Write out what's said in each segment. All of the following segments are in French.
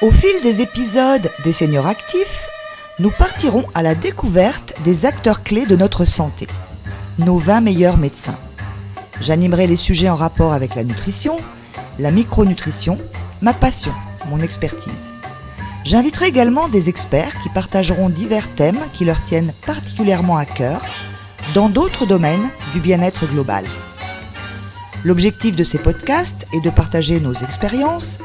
Au fil des épisodes des Seniors Actifs, nous partirons à la découverte des acteurs clés de notre santé, nos 20 meilleurs médecins. J'animerai les sujets en rapport avec la nutrition, la micronutrition, ma passion, mon expertise. J'inviterai également des experts qui partageront divers thèmes qui leur tiennent particulièrement à cœur dans d'autres domaines du bien-être global. L'objectif de ces podcasts est de partager nos expériences,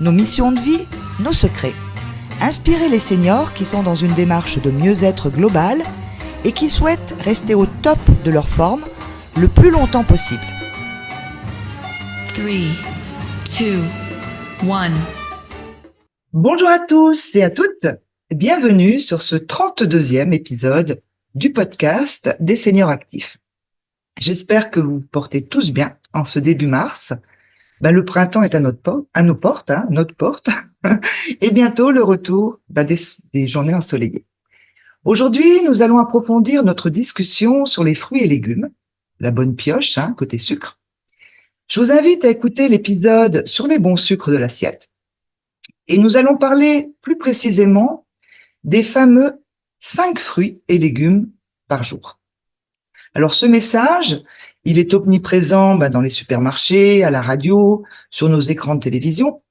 nos missions de vie, nos secrets. Inspirer les seniors qui sont dans une démarche de mieux-être global et qui souhaitent rester au top de leur forme le plus longtemps possible. 3, 2, 1. Bonjour à tous et à toutes, bienvenue sur ce 32e épisode du podcast des Seniors Actifs. J'espère que vous portez tous bien en ce début mars. Le printemps est à nos portes, notre porte, et bientôt le retour des journées ensoleillées. Aujourd'hui, nous allons approfondir notre discussion sur les fruits et légumes, la bonne pioche, côté sucre. Je vous invite à écouter l'épisode sur les bons sucres de l'assiette. Et nous allons parler plus précisément des fameux 5 fruits et légumes par jour. Alors ce message, il est omniprésent dans les supermarchés, à la radio, sur nos écrans de télévision.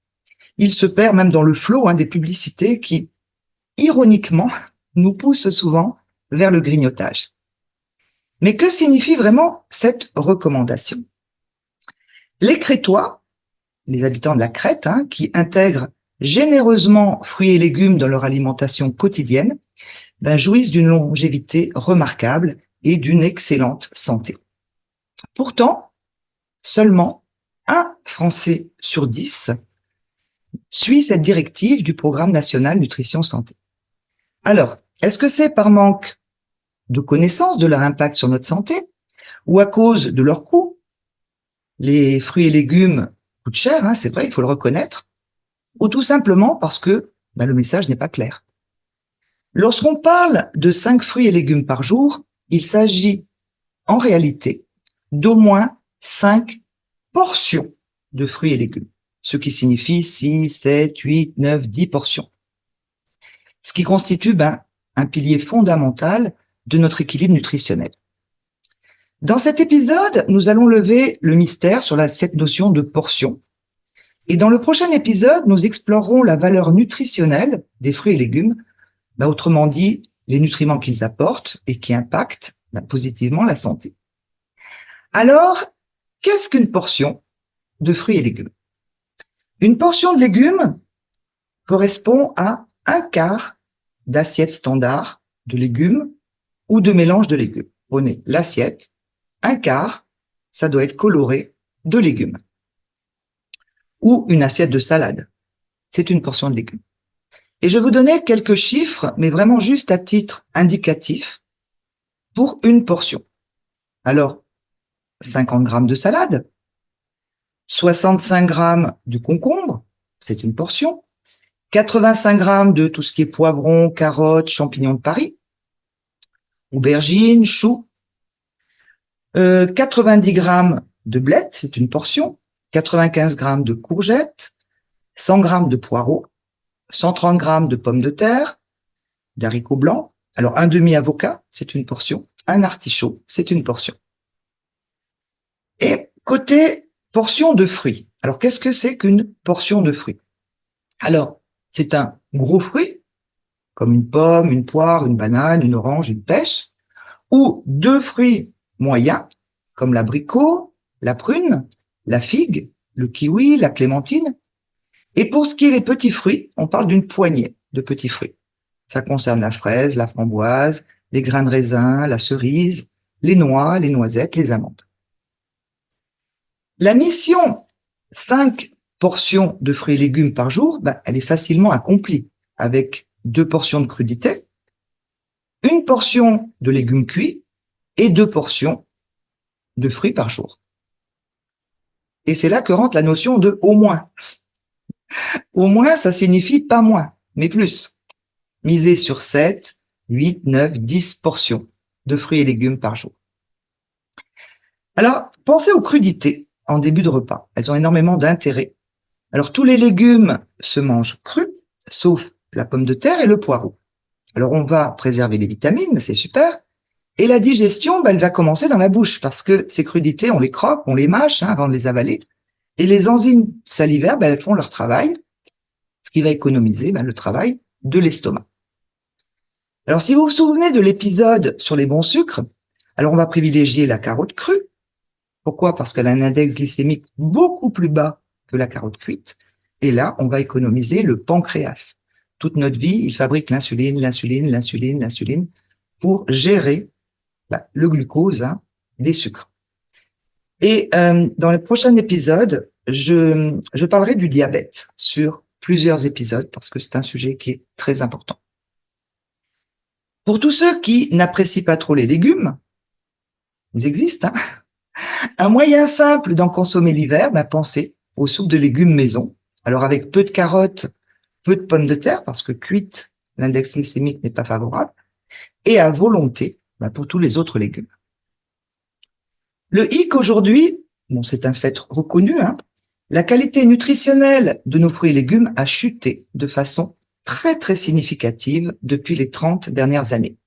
Il se perd même dans le flot des publicités qui, ironiquement, nous poussent souvent vers le grignotage. Mais que signifie vraiment cette recommandation? Les Crétois, les habitants de la Crète, qui intègrent généreusement fruits et légumes dans leur alimentation quotidienne, jouissent d'une longévité remarquable et d'une excellente santé. Pourtant, seulement un Français sur 10 suit cette directive du Programme national nutrition santé. Alors, est-ce que c'est par manque de connaissance de leur impact sur notre santé ou à cause de leur coût? Les fruits et légumes coûtent cher, c'est vrai, il faut le reconnaître, ou tout simplement parce que le message n'est pas clair. Lorsqu'on parle de 5 fruits et légumes par jour, il s'agit en réalité d'au moins 5 portions de fruits et légumes, ce qui signifie 6, 7, 8, 9, 10 portions. Ce qui constitue un pilier fondamental de notre équilibre nutritionnel. Dans cet épisode, nous allons lever le mystère sur cette notion de portion. Et dans le prochain épisode, nous explorerons la valeur nutritionnelle des fruits et légumes, autrement dit, les nutriments qu'ils apportent et qui impactent positivement la santé. Alors, qu'est-ce qu'une portion de fruits et légumes? Une portion de légumes correspond à un quart d'assiette standard de légumes ou de mélange de légumes. Prenez l'assiette, un quart, ça doit être coloré de légumes. Ou une assiette de salade, c'est une portion de légumes. Et je vais vous donner quelques chiffres, mais vraiment juste à titre indicatif, pour une portion. Alors, 50 grammes de salade, 65 grammes de concombre, c'est une portion, 85 grammes de tout ce qui est poivron, carottes, champignons de Paris, aubergines, choux, 90 grammes de blettes, c'est une portion, 95 grammes de courgettes, 100 grammes de poireaux, 130 grammes de pommes de terre, d'haricots blancs, alors un demi-avocat, c'est une portion, un artichaut, c'est une portion. Et côté portion de fruits, alors qu'est-ce que c'est qu'une portion de fruits? Alors, c'est un gros fruit, comme une pomme, une poire, une banane, une orange, une pêche, ou 2 fruits moyens, comme l'abricot, la prune, la figue, le kiwi, la clémentine. Et pour ce qui est des petits fruits, on parle d'une poignée de petits fruits. Ça concerne la fraise, la framboise, les grains de raisin, la cerise, les noix, les noisettes, les amandes. La mission 5 portions de fruits et légumes par jour, elle est facilement accomplie avec 2 portions de crudités, 1 portion de légumes cuits et 2 portions de fruits par jour. Et c'est là que rentre la notion de au moins. Au moins, ça signifie pas moins, mais plus. Misez sur 7, 8, 9, 10 portions de fruits et légumes par jour. Alors, pensez aux crudités en début de repas. Elles ont énormément d'intérêt. Alors, tous les légumes se mangent crus, sauf la pomme de terre et le poireau. Alors, on va préserver les vitamines, c'est super. Et la digestion, elle va commencer dans la bouche parce que ces crudités, on les croque, on les mâche avant de les avaler. Et les enzymes salivaires, elles font leur travail, ce qui va économiser le travail de l'estomac. Alors, si vous vous souvenez de l'épisode sur les bons sucres, alors on va privilégier la carotte crue. Pourquoi? Parce qu'elle a un index glycémique beaucoup plus bas que la carotte cuite. Et là, on va économiser le pancréas. Toute notre vie, il fabrique l'insuline pour gérer le glucose des sucres. Et dans le prochain épisode, je parlerai du diabète sur plusieurs épisodes parce que c'est un sujet qui est très important. Pour tous ceux qui n'apprécient pas trop les légumes, ils existent, un moyen simple d'en consommer l'hiver, pensez aux soupes de légumes maison. Alors avec peu de carottes, peu de pommes de terre, parce que cuite, l'index glycémique n'est pas favorable, et à volonté pour tous les autres légumes. Le hic aujourd'hui, c'est un fait reconnu, la qualité nutritionnelle de nos fruits et légumes a chuté de façon très très significative depuis les 30 dernières années.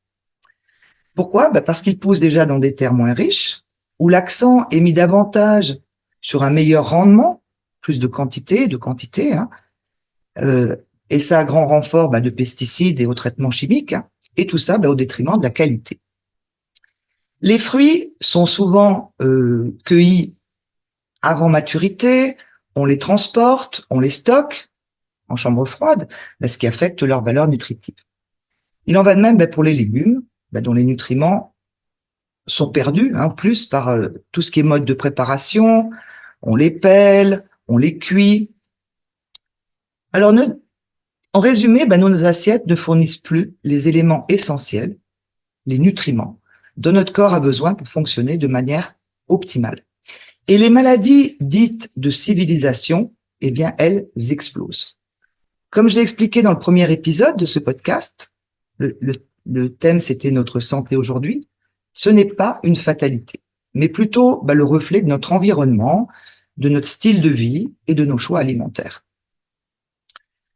Pourquoi? Parce qu'ils poussent déjà dans des terres moins riches, où l'accent est mis davantage sur un meilleur rendement, plus de quantité, et ça à grand renfort de pesticides et aux traitements chimiques, et tout ça au détriment de la qualité. Les fruits sont souvent cueillis avant maturité, on les transporte, on les stocke en chambre froide, ce qui affecte leur valeur nutritive. Il en va de même pour les légumes, dont les nutriments sont perdus, plus par tout ce qui est mode de préparation, on les pèle, on les cuit. Alors, en résumé, nos assiettes ne fournissent plus les éléments essentiels, les nutriments, dont notre corps a besoin pour fonctionner de manière optimale. Et les maladies dites de civilisation, elles explosent. Comme je l'ai expliqué dans le premier épisode de ce podcast, le thème c'était notre santé aujourd'hui, ce n'est pas une fatalité, mais plutôt le reflet de notre environnement, de notre style de vie et de nos choix alimentaires.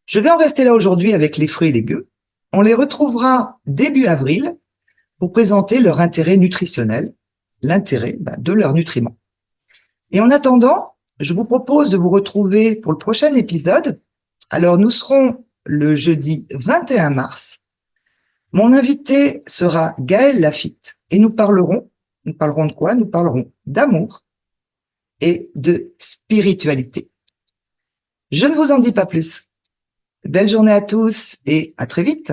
Je vais en rester là aujourd'hui avec les fruits et légumes. On les retrouvera début avril pour présenter leur intérêt nutritionnel, l'intérêt de leurs nutriments. Et en attendant, je vous propose de vous retrouver pour le prochain épisode. Alors, nous serons le jeudi 21 mars. Mon invité sera Gaël Lafitte et nous parlerons de quoi? Nous parlerons d'amour et de spiritualité. Je ne vous en dis pas plus. Belle journée à tous et à très vite.